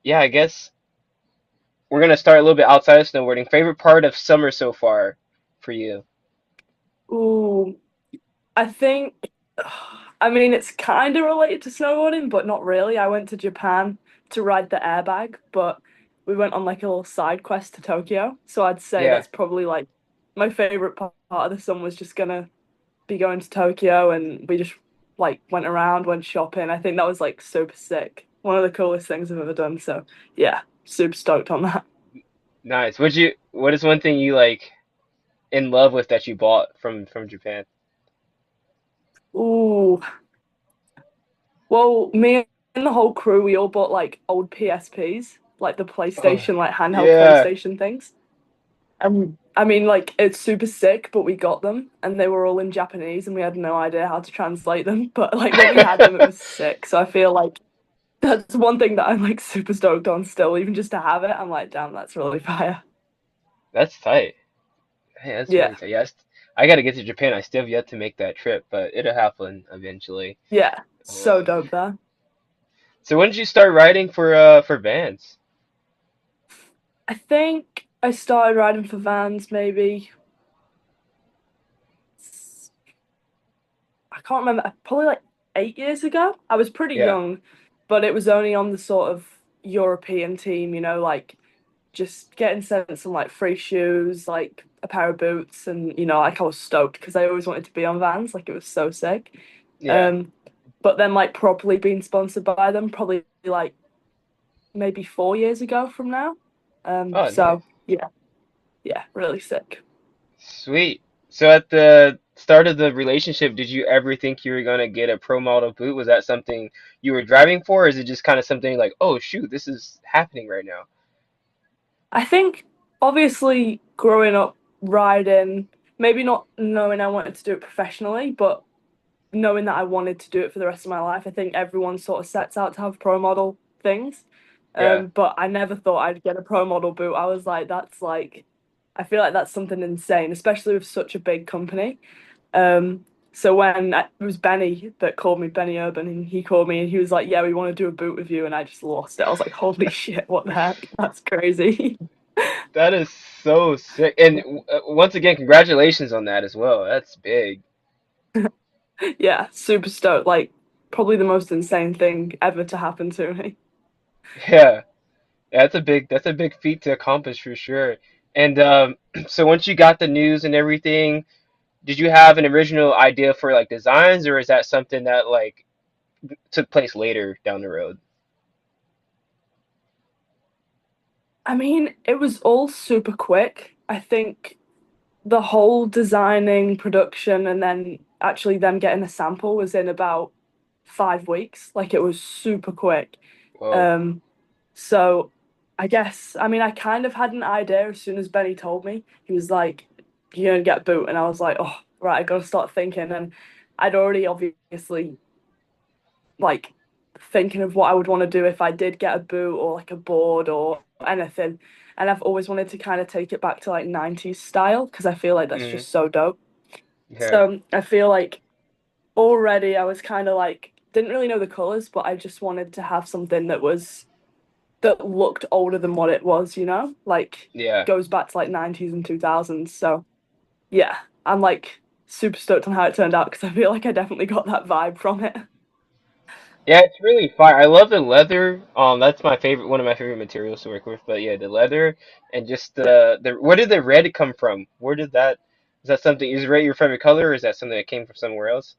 yeah, I guess we're gonna start a little bit outside of snowboarding. Favorite part of summer so far for you? Ooh, I think, I mean, it's kind of related to snowboarding, but not really. I went to Japan to ride the airbag, but we went on like a little side quest to Tokyo. So I'd say Yeah. that's probably like my favorite part of the summer was just gonna be going to Tokyo, and we just like went around, went shopping. I think that was like super sick. One of the coolest things I've ever done. So yeah, super stoked on that. Nice. What is one thing you like in love with that you bought from Japan? Ooh, well, me and the whole crew, we all bought like old PSPs, like the Oh, PlayStation, like handheld yeah. PlayStation things. I mean, like it's super sick, but we got them and they were all in Japanese and we had no idea how to translate them. But like when we had them, it was sick. So I feel like that's one thing that I'm like super stoked on still, even just to have it. I'm like, damn, that's really fire. That's tight. Hey, that's Yeah, really tight. Yes, I gotta get to Japan. I still have yet to make that trip, but it'll happen eventually. yeah, so Um, dope there. so when did you start writing for bands? I think I started riding for Vans maybe, I can't remember, probably like 8 years ago. I was pretty Yeah, young, but it was only on the sort of European team, like just getting sent some like free shoes, like a pair of boots, and like I was stoked because I always wanted to be on Vans, like it was so sick. yeah. Um, but then like properly being sponsored by them, probably like maybe 4 years ago from now. Oh, nice. So yeah, yeah, really sick. Sweet. So at the start of the relationship, did you ever think you were gonna get a pro model boot? Was that something you were driving for, or is it just kind of something like, oh shoot, this is happening right now? I think obviously growing up riding, maybe not knowing I wanted to do it professionally, but knowing that I wanted to do it for the rest of my life. I think everyone sort of sets out to have pro model things. Yeah. But I never thought I'd get a pro model boot. I was like, that's like, I feel like that's something insane, especially with such a big company. So when it was Benny that called me, Benny Urban, and he called me and he was like, "Yeah, we want to do a boot with you," and I just lost it. I was like, "Holy shit, what the heck? That's crazy." That is so sick. And once again, congratulations on that as well. That's big. Yeah, super stoked. Like probably the most insane thing ever to happen to me. Yeah. That's a big feat to accomplish for sure. And so once you got the news and everything, did you have an original idea for like designs, or is that something that like took place later down the road? I mean, it was all super quick. I think the whole designing, production, and then actually them getting a sample was in about 5 weeks. Like it was super quick. Whoa. Um, so I guess, I mean, I kind of had an idea as soon as Benny told me. He was like, "You're gonna get boot," and I was like, "Oh, right, I gotta start thinking." And I'd already obviously like thinking of what I would want to do if I did get a boot or like a board or anything. And I've always wanted to kind of take it back to like 90s style because I feel like that's Hmm. just so dope. Yeah. So I feel like already I was kind of like, didn't really know the colors, but I just wanted to have something that looked older than what it was, like Yeah. goes back to like 90s and 2000s. So yeah, I'm like super stoked on how it turned out because I feel like I definitely got that vibe from it. Yeah, it's really fun. I love the leather. That's my favorite, one of my favorite materials to work with. But yeah, the leather and just Yeah. the where did the red come from? Where did that? Is that something? Is red your favorite color, or is that something that came from somewhere else?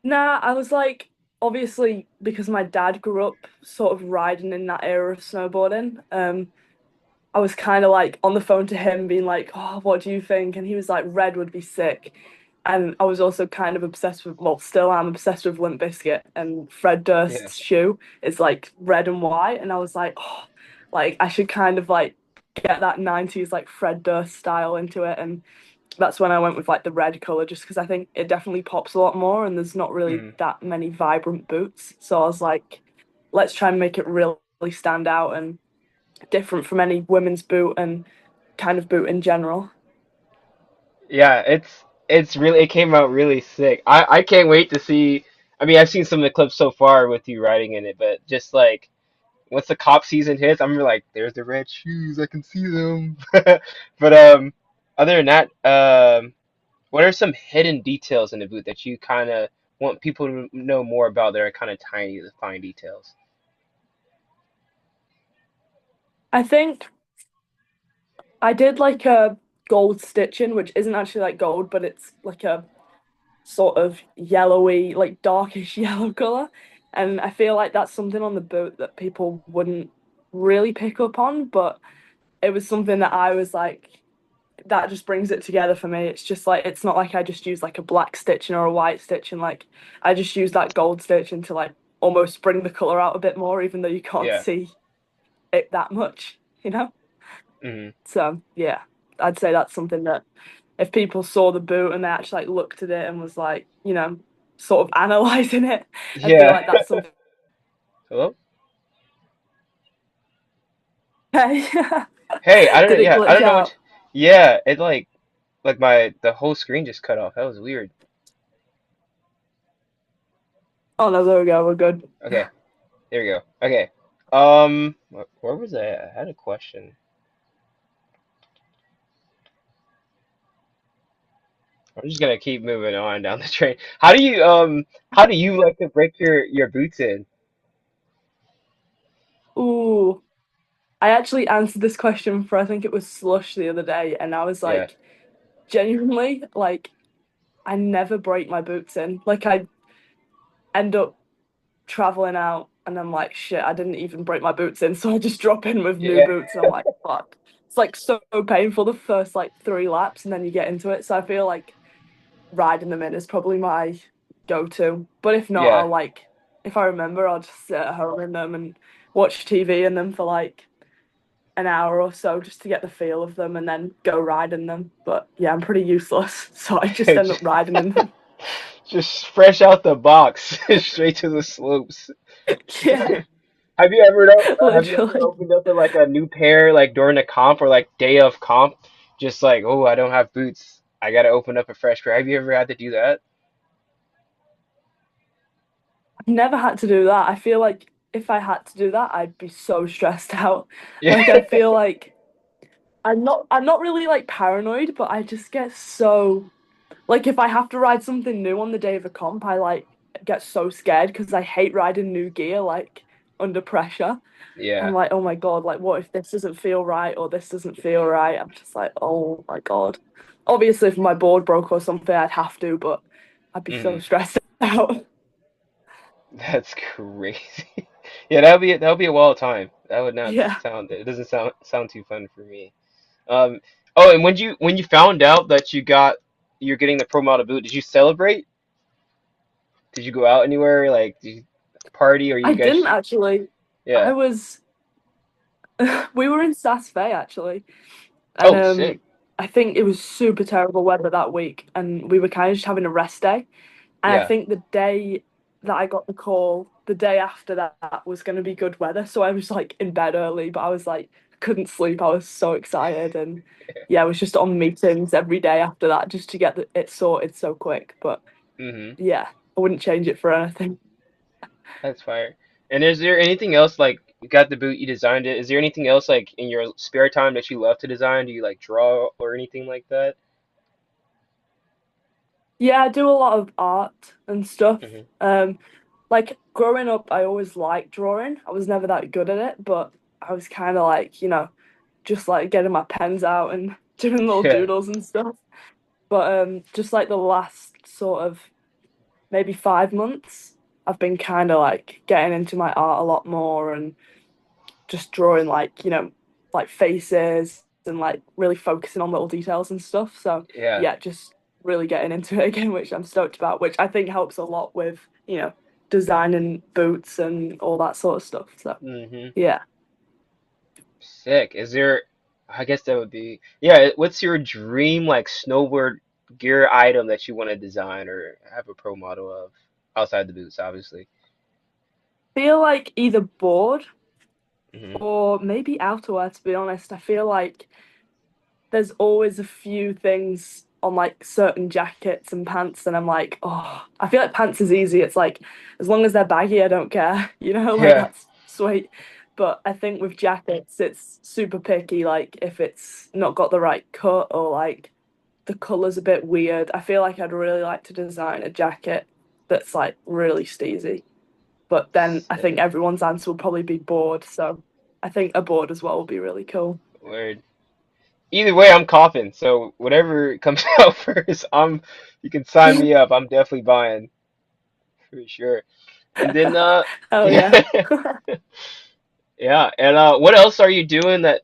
Nah, I was like, obviously, because my dad grew up sort of riding in that era of snowboarding. I was kind of like on the phone to him, being like, "Oh, what do you think?" And he was like, "Red would be sick." And I was also kind of obsessed with, well, still am obsessed with Limp Bizkit, and Fred Yeah. Durst's shoe is like red and white, and I was like, "Oh, like I should kind of like get that 90s like Fred Durst style into it." And that's when I went with like the red color just because I think it definitely pops a lot more and there's not really Mm. that many vibrant boots. So I was like, let's try and make it really stand out and different from any women's boot and kind of boot in general. Yeah, it's really it came out really sick. I can't wait to see. I mean, I've seen some of the clips so far with you riding in it, but just like once the cop season hits, I'm like, there's the red shoes, I can see them. But other than that, what are some hidden details in the boot that you kind of want people to know more about that are kind of tiny, the fine details? I think I did like a gold stitching, which isn't actually like gold, but it's like a sort of yellowy, like darkish yellow color. And I feel like that's something on the boot that people wouldn't really pick up on, but it was something that I was like, that just brings it together for me. It's just like it's not like I just use like a black stitching or a white stitching. Like I just use that gold stitching to like almost bring the color out a bit more, even though you can't Yeah. see it that much, you know? Hmm. So yeah, I'd say that's something that if people saw the boot and they actually like looked at it and was like, sort of analyzing it, I feel Yeah. like that's something. Hello? Okay. Hey, I don't know. Did it Yeah, I glitch don't know what. out? Yeah, it like my the whole screen just cut off. That was weird. Oh no, there we go. We're good. Okay, there we go. Okay. Where was I at? I had a question. I'm just gonna keep moving on down the train. How do you like to break your boots in? Ooh, I actually answered this question for I think it was Slush the other day, and I was Yeah. like, genuinely, like I never break my boots in. Like I end up traveling out and I'm like, shit, I didn't even break my boots in, so I just drop in with new Yeah. boots and I'm like, fuck. It's like so painful the first like 3 laps and then you get into it. So I feel like riding them in is probably my go-to. But if not, Yeah. I'll like if I remember, I'll just sit at home in them and watch TV in them for like an hour or so just to get the feel of them and then go ride in them. But yeah, I'm pretty useless, so I just end up Just riding in them. just fresh out the box, straight to the slopes. Yeah, Have you ever literally. opened up like a new pair like during a comp or like day of comp? Just like, oh, I don't have boots. I gotta open up a fresh pair. Have you ever had to do that? I've never had to do that. I feel like if I had to do that, I'd be so stressed out. Yeah. Like I feel like I'm not really like paranoid, but I just get so like if I have to ride something new on the day of a comp, I like get so scared because I hate riding new gear like under pressure. I'm Yeah. like, oh my God, like what if this doesn't feel right or this doesn't feel right? I'm just like, oh my God. Obviously if my board broke or something, I'd have to, but I'd be so Hmm. stressed out. That's crazy. Yeah, that'll be a wild time. That would not Yeah. sound. It doesn't sound too fun for me. Um. Oh, and when you found out that you're getting the pro model boot, did you celebrate? Did you go out anywhere? Like, did you party or I you didn't guys? actually. I Yeah. was we were in Saas Bay actually, and Oh, sick. I think it was super terrible weather that week, and we were kind of just having a rest day. And I Yeah. think the day that I got the call, the day after that was going to be good weather, so I was like in bed early, but I was like couldn't sleep. I was so excited, and yeah, I was just on meetings every day after that just to get it sorted so quick. But Hmm. yeah, I wouldn't change it for anything. That's fire. And is there anything else like you got the boot, you designed it? Is there anything else like in your spare time that you love to design? Do you like draw or anything like that? Yeah, I do a lot of art and stuff. Hmm. Um, like growing up, I always liked drawing. I was never that good at it, but I was kind of like, just like getting my pens out and doing little Yeah. doodles and stuff. But just like the last sort of maybe 5 months, I've been kind of like getting into my art a lot more and just drawing like, like faces and like really focusing on little details and stuff. So Yeah. yeah, just really getting into it again, which I'm stoked about, which I think helps a lot with, designing boots and all that sort of stuff. So Hmm. yeah. Sick. Is there, I guess that would be, yeah, what's your dream like snowboard gear item that you want to design or have a pro model of outside the boots, obviously? Feel like either board Hmm. or maybe outerwear, to be honest. I feel like there's always a few things on like certain jackets and pants, and I'm like, oh, I feel like pants is easy. It's like as long as they're baggy, I don't care, like Yeah. that's sweet. But I think with jackets, it's super picky. Like if it's not got the right cut or like the color's a bit weird, I feel like I'd really like to design a jacket that's like really steezy. But then I think Sick. everyone's answer will probably be board. So I think a board as well will be really cool. Word. Either way, I'm coughing. So whatever comes out first, you can sign me up. I'm definitely buying for sure. And then Oh yeah. yeah, yeah. And what else are you doing that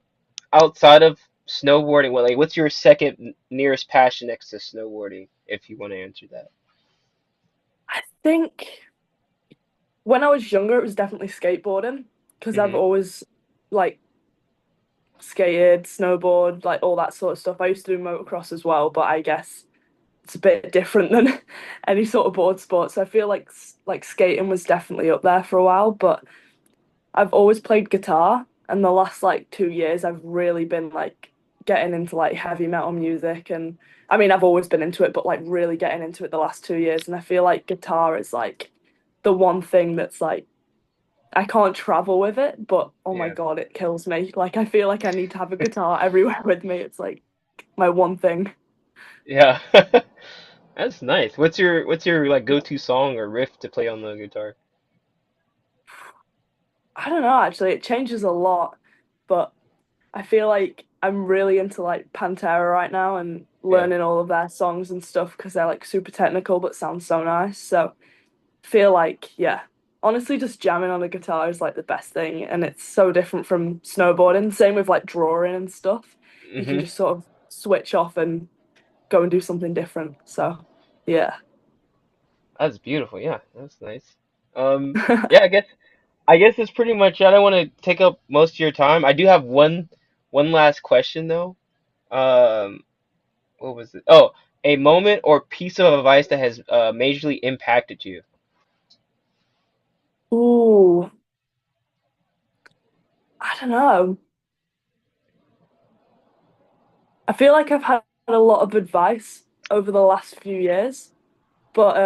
outside of snowboarding? What like what's your second nearest passion next to snowboarding? If you want to answer that. I think when I was younger, it was definitely skateboarding because I've Hmm. always like skated, snowboard, like all that sort of stuff. I used to do motocross as well, but I guess it's a bit different than any sort of board sport. So I feel like skating was definitely up there for a while, but I've always played guitar, and the last like 2 years I've really been like getting into like heavy metal music and I mean I've always been into it, but like really getting into it the last 2 years. And I feel like guitar is like the one thing that's like I can't travel with it, but oh my Yeah. God, it kills me. Like I feel like I need to have a guitar everywhere with me. It's like my one thing. Yeah. That's nice. What's your like go-to song or riff to play on the guitar? I don't know actually, it changes a lot, but I feel like I'm really into like Pantera right now and Yeah. learning all of their songs and stuff because they're like super technical but sound so nice. So feel like yeah, honestly just jamming on a guitar is like the best thing and it's so different from snowboarding. Same with like drawing and stuff. You can Hmm. just sort of switch off and go and do something different. So yeah. That's beautiful. Yeah, that's nice. Yeah, I guess that's pretty much it. I don't want to take up most of your time. I do have one last question though. Um, what was it? Oh, a moment or piece of advice that has majorly impacted you. Ooh, I don't know. I feel like I've had a lot of advice over the last few years, but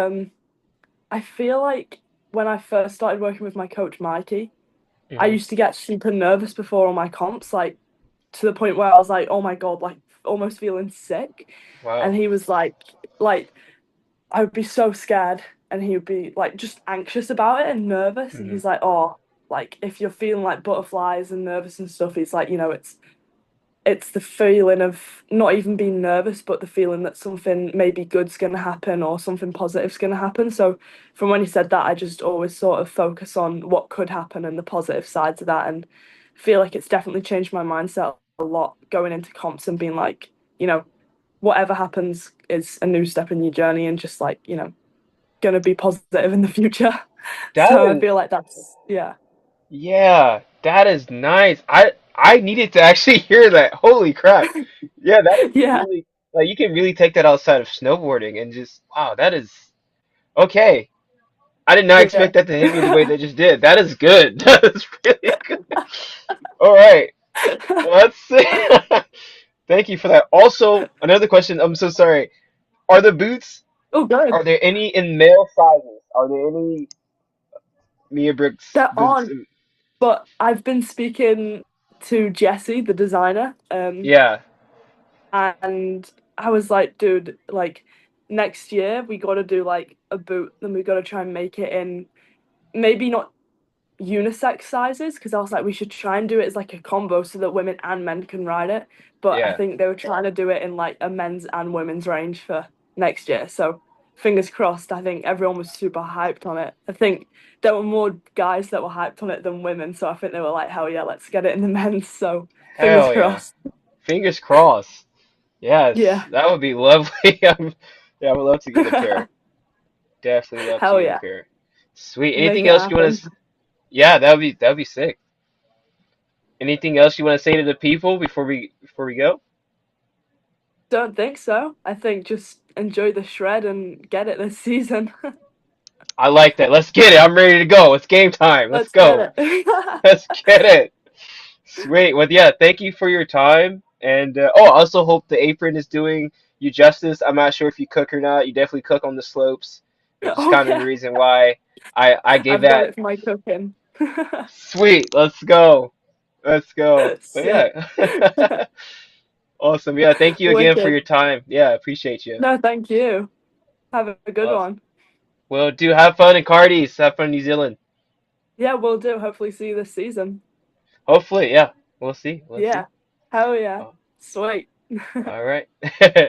I feel like when I first started working with my coach Mikey, I Hmm. used to get super nervous before all my comps, like to the point where I was like, oh my God, like almost feeling sick. And Wow. he was like I would be so scared and he would be like just anxious about it and nervous. And Hmm. he's like, oh, like if you're feeling like butterflies and nervous and stuff, he's like, it's the feeling of not even being nervous, but the feeling that something maybe good's going to happen or something positive's going to happen. So from when he said that, I just always sort of focus on what could happen and the positive sides of that, and feel like it's definitely changed my mindset a lot going into comps and being like, whatever happens is a new step in your journey and just like, going to be positive in the future. That So I is feel like that's, yeah. Yeah, that is nice. I needed to actually hear that. Holy crap. Yeah, that is Yeah. really like you can really take that outside of snowboarding and just wow, that is okay. I did not Yeah. expect that to hit me the way they just did. That is good. That is really good. All right. Well, let's see. Thank you for that. Also, another question. I'm so sorry. Are the boots, Oh, good. are there any in male sizes? Are there any Mia Brookes They're boots? on. But I've been speaking to Jesse, the designer, Yeah. and I was like, dude, like next year we got to do like a boot, and we got to try and make it in maybe not unisex sizes because I was like, we should try and do it as like a combo so that women and men can ride it. But I Yeah. think they were trying to do it in like a men's and women's range for next year. So fingers crossed. I think everyone was super hyped on it. I think there were more guys that were hyped on it than women. So I think they were like, hell yeah, let's get it in the men's. So fingers Hell yeah. crossed. Fingers crossed. Yes, Yeah. that would be lovely. Yeah, I would love to get a pair. Definitely love to Hell get a yeah. pair. Sweet. Make Anything it else you want happen. to? Yeah, that would be sick. Anything else you want to say to the people before we go? Don't think so. I think just enjoy the shred and get it this season. I like that. Let's get it. I'm ready to go. It's game time. Let's Let's get go. it. Let's get it. Sweet. Well, yeah. Thank you for your time. And I also hope the apron is doing you justice. I'm not sure if you cook or not. You definitely cook on the slopes, which is Oh kind of the yeah, reason why I gave I've got that. it for my cooking. Sweet. Let's go. Let's go. But Sick. yeah. Awesome. Yeah, thank you again for Wicked. your time. Yeah, I appreciate you. No, thank you. Have a good Awesome. one. Well, do have fun in Cardi's. Have fun in New Zealand. Yeah, we'll do. Hopefully see you this season. Hopefully, yeah. We'll see. We'll see. Yeah. Hell yeah. Oh, Sweet. all right.